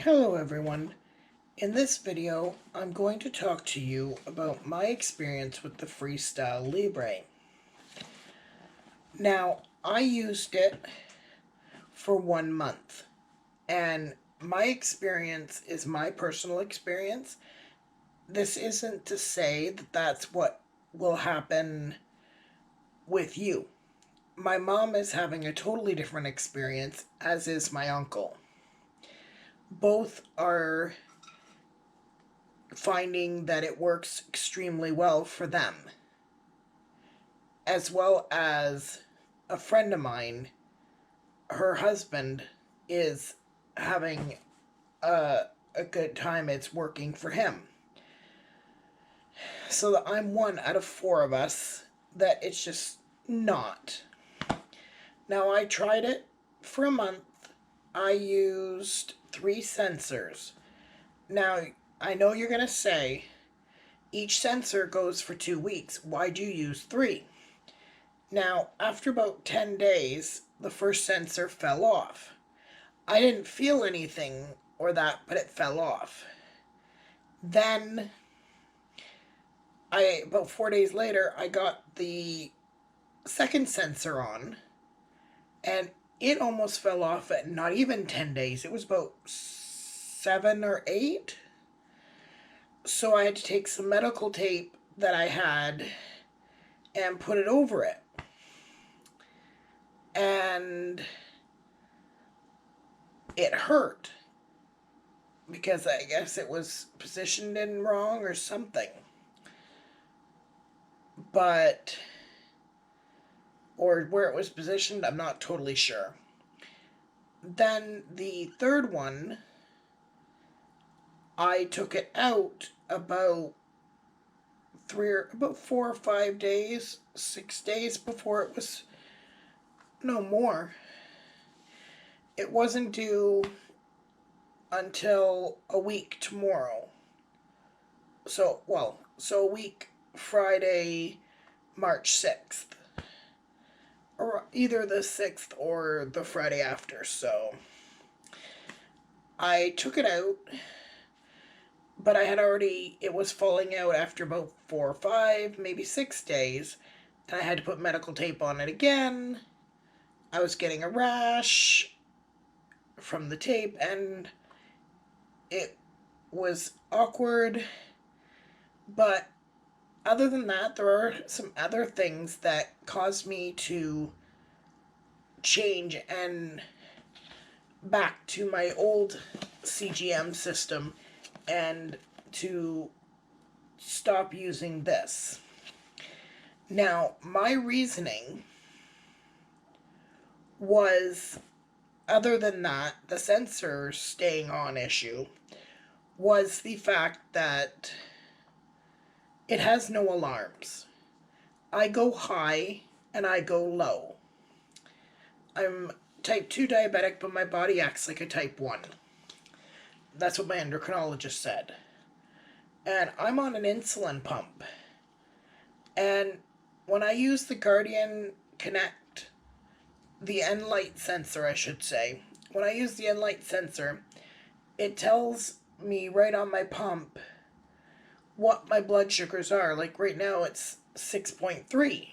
Hello everyone. In this video, I'm going to talk to you about my experience with the Freestyle Libre. Now, I used it for 1 month, and my experience is my personal experience. This isn't to say that that's what will happen with you. My mom is having a totally different experience, as is my uncle. Both are finding that it works extremely well for them, as well as a friend of mine, her husband is having a good time. It's working for him. So that I'm one out of 4 of us that it's just not. Now, I tried it for a month. I used 3 sensors. Now, I know you're going to say, each sensor goes for 2 weeks. Why do you use 3? Now, after about 10 days, the first sensor fell off. I didn't feel anything or that, but it fell off. Then, about 4 days later, I got the second sensor on, and it almost fell off at not even 10 days. It was about 7 or 8. So I had to take some medical tape that I had and put it over it. And it hurt because I guess it was positioned in wrong or something. But, or where it was positioned, I'm not totally sure. Then the third one, I took it out about 4 or 5 days, 6 days before it was, no more. It wasn't due until a week tomorrow. So a week Friday, March 6th. Or either the 6th or the Friday after. So I took it out, but it was falling out after about 4 or 5, maybe 6 days, and I had to put medical tape on it again. I was getting a rash from the tape, and it was awkward. But other than that, there are some other things that caused me to change and back to my old CGM system and to stop using this. Now, my reasoning was, other than that, the sensor staying on issue, was the fact that it has no alarms. I go high and I go low. I'm type 2 diabetic, but my body acts like a type 1. That's what my endocrinologist said. And I'm on an insulin pump. And when I use the Guardian Connect, the enlite sensor, I should say, when I use the enlite sensor, it tells me right on my pump what my blood sugars are. Like right now it's 6.3.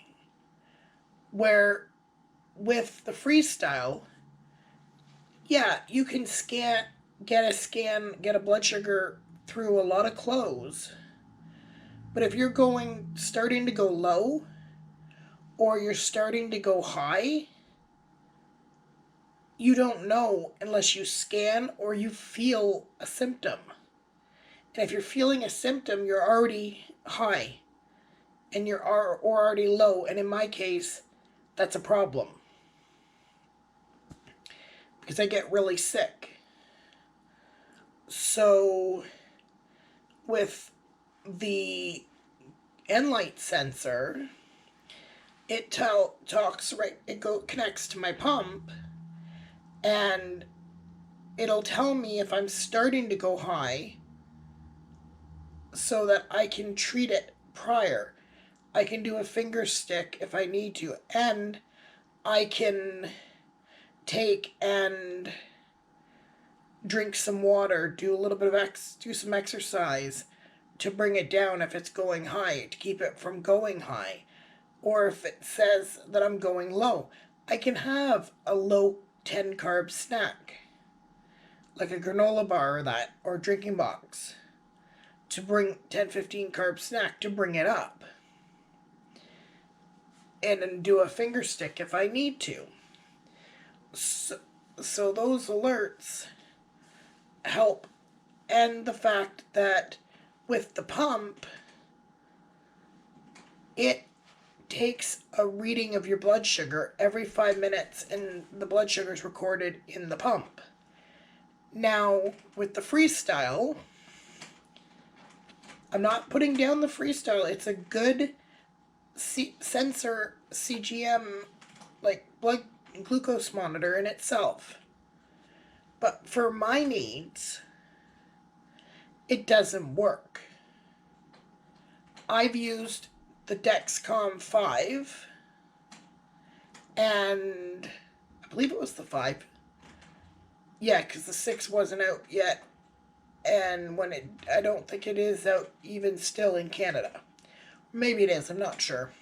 Where with the Freestyle, yeah, you can get a blood sugar through a lot of clothes. But if you're starting to go low, or you're starting to go high, you don't know unless you scan or you feel a symptom. And if you're feeling a symptom, you're already high, and you're already low, and in my case, that's a problem. Because I get really sick. So, with the enlite sensor, it connects to my pump, and it'll tell me if I'm starting to go high, so that I can treat it prior. I can do a finger stick if I need to, and I can take and drink some water, do a little bit of do some exercise to bring it down if it's going high, to keep it from going high. Or if it says that I'm going low, I can have a low 10 carb snack, like a granola bar or that, or drinking box, to bring 10-15 carb snack to bring it up. And then do a finger stick if I need to. So those alerts help. And the fact that with the pump, it takes a reading of your blood sugar every 5 minutes, and the blood sugar is recorded in the pump. Now, with the freestyle, I'm not putting down the freestyle. It's a good sensor CGM, like blood glucose monitor in itself. But for my needs, it doesn't work. I've used the Dexcom 5, and I believe it was the 5. Yeah, because the 6 wasn't out yet, and I don't think it is out even still in Canada. Maybe it is, I'm not sure.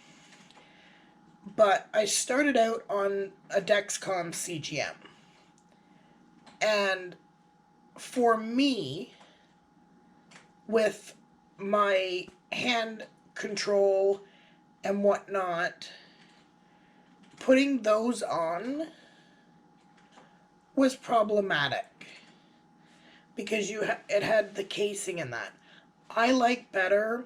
But I started out on a Dexcom CGM. And for me, with my hand control and whatnot, putting those on was problematic because it had the casing in that. I like better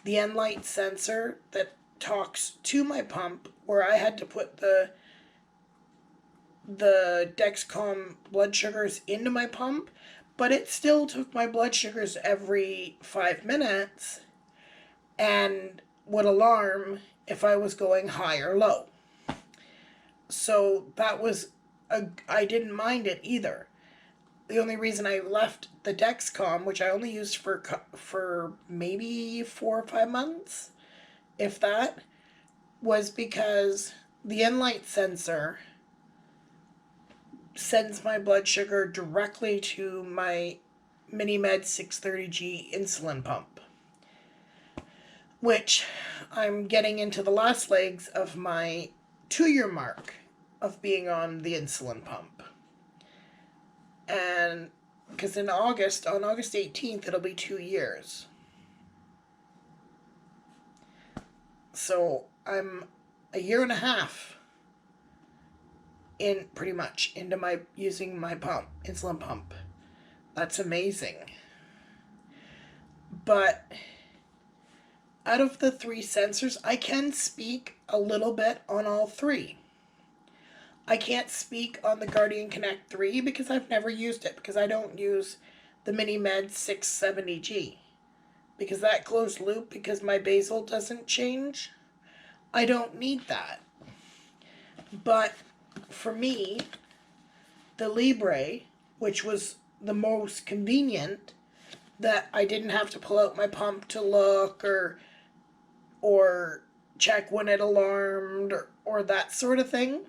the enlite sensor that talks to my pump, where I had to put the Dexcom blood sugars into my pump, but it still took my blood sugars every 5 minutes and would alarm if I was going high or low. So that was I didn't mind it either. The only reason I left the Dexcom, which I only used for maybe 4 or 5 months, if that, was because the enlite sensor sends my blood sugar directly to my MiniMed 630G insulin pump, which I'm getting into the last legs of my 2-year mark of being on the insulin pump. And because on August 18th, it'll be 2 years. So I'm a year and a half in, pretty much, into my using my pump, insulin pump. That's amazing. But out of the 3 sensors, I can speak a little bit on all 3. I can't speak on the Guardian Connect 3 because I've never used it, because I don't use the MiniMed 670G. Because that closed loop, because my basal doesn't change, I don't need that. But for me, the Libre, which was the most convenient, that I didn't have to pull out my pump to look or check when it alarmed or that sort of thing.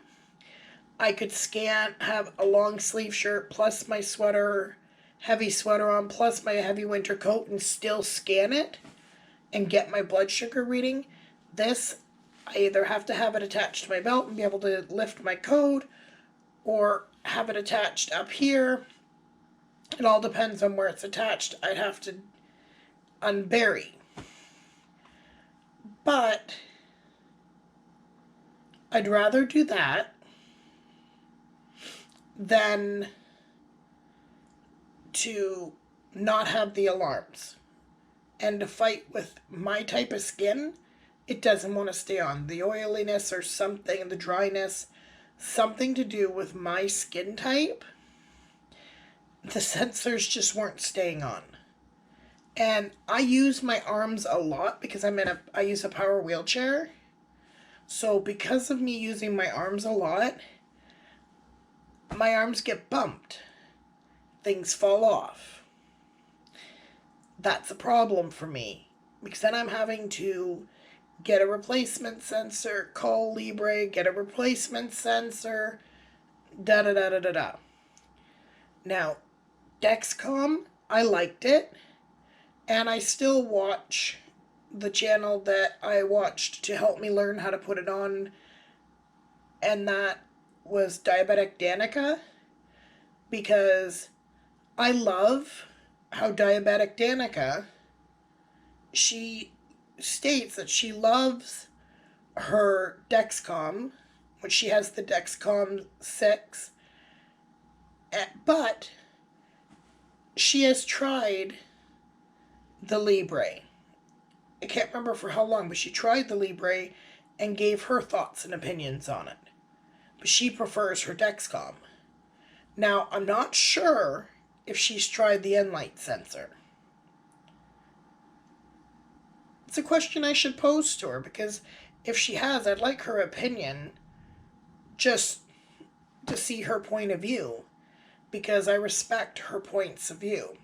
I could scan, have a long sleeve shirt plus my sweater, heavy sweater on, plus my heavy winter coat, and still scan it and get my blood sugar reading. This, I either have to have it attached to my belt and be able to lift my coat, or have it attached up here. It all depends on where it's attached. I'd have to unbury. But I'd rather do that than to not have the alarms. And to fight with my type of skin, it doesn't want to stay on. The oiliness or something, the dryness, something to do with my skin type, the sensors just weren't staying on. And I use my arms a lot because I use a power wheelchair. So because of me using my arms a lot, my arms get bumped. Things fall off. That's a problem for me, because then I'm having to get a replacement sensor, call Libre, get a replacement sensor, da-da-da-da-da-da. Now, Dexcom, I liked it, and I still watch the channel that I watched to help me learn how to put it on, and that was Diabetic Danica, because I love how Diabetic Danica, she states that she loves her Dexcom, which she has the Dexcom 6, but she has tried the Libre. I can't remember for how long, but she tried the Libre and gave her thoughts and opinions on it. But she prefers her Dexcom. Now, I'm not sure if she's tried the enlite sensor. It's a question I should pose to her, because if she has, I'd like her opinion just to see her point of view, because I respect her points of view.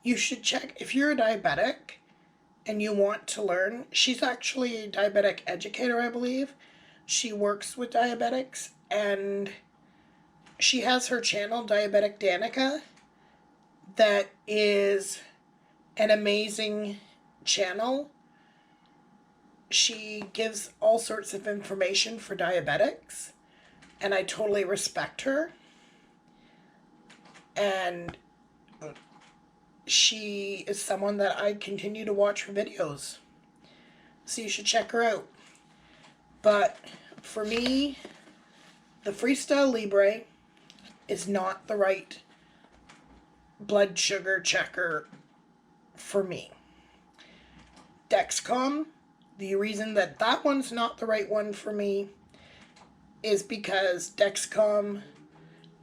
You should check, if you're a diabetic and you want to learn, she's actually a diabetic educator, I believe. She works with diabetics, and she has her channel, Diabetic Danica, that is an amazing channel. She gives all sorts of information for diabetics, and I totally respect her. And she is someone that I continue to watch her videos, so you should check her out. But for me, the Freestyle Libre is not the right blood sugar checker for me. Dexcom, the reason that that one's not the right one for me is because Dexcom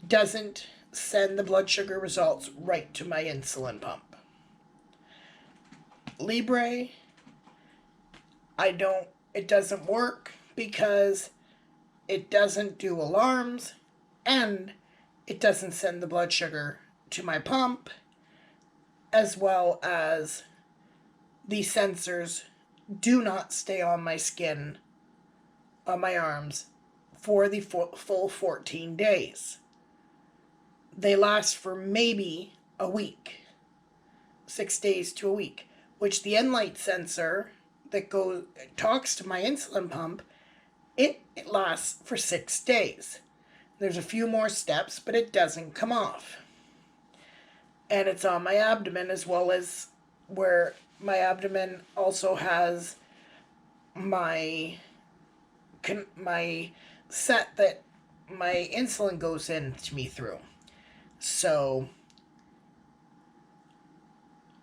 doesn't send the blood sugar results right to my insulin pump. Libre, it doesn't work because it doesn't do alarms, and it doesn't send the blood sugar to my pump, as well as the sensors do not stay on my skin, on my arms, for the full 14 days. They last for maybe a week, 6 days to a week, which the enlite sensor that talks to my insulin pump, it lasts for 6 days. There's a few more steps, but it doesn't come off. And it's on my abdomen, as well as where my abdomen also has my set that my insulin goes into me through. So,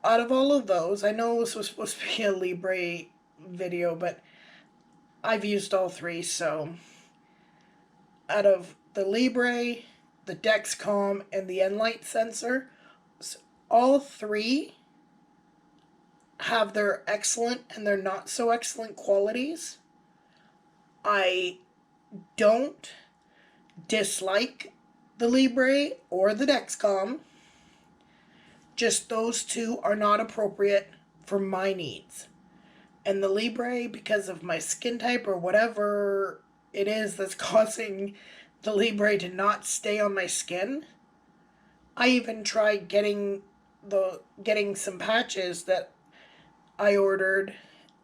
out of all of those, I know this was supposed to be a Libre video, but I've used all three, so out of the Libre, the Dexcom, and the enlite sensor, all three have their excellent and their not so excellent qualities. I don't dislike the Libre or the Dexcom. Just those two are not appropriate for my needs. And the Libre, because of my skin type or whatever it is that's causing the Libre to not stay on my skin, I even tried getting some patches that I ordered,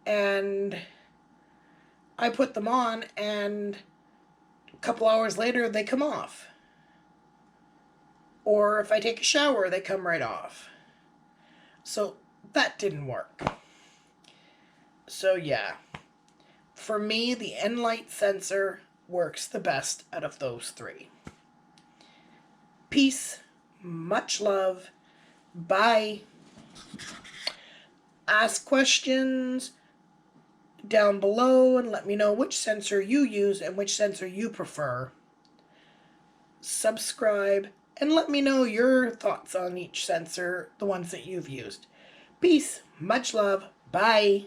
and I put them on, and a couple hours later they come off. Or if I take a shower, they come right off. So that didn't work. So yeah, for me, the enlite sensor works the best out of those three. Peace, much love, bye. Ask questions down below and let me know which sensor you use and which sensor you prefer. Subscribe and let me know your thoughts on each sensor, the ones that you've used. Peace, much love, bye.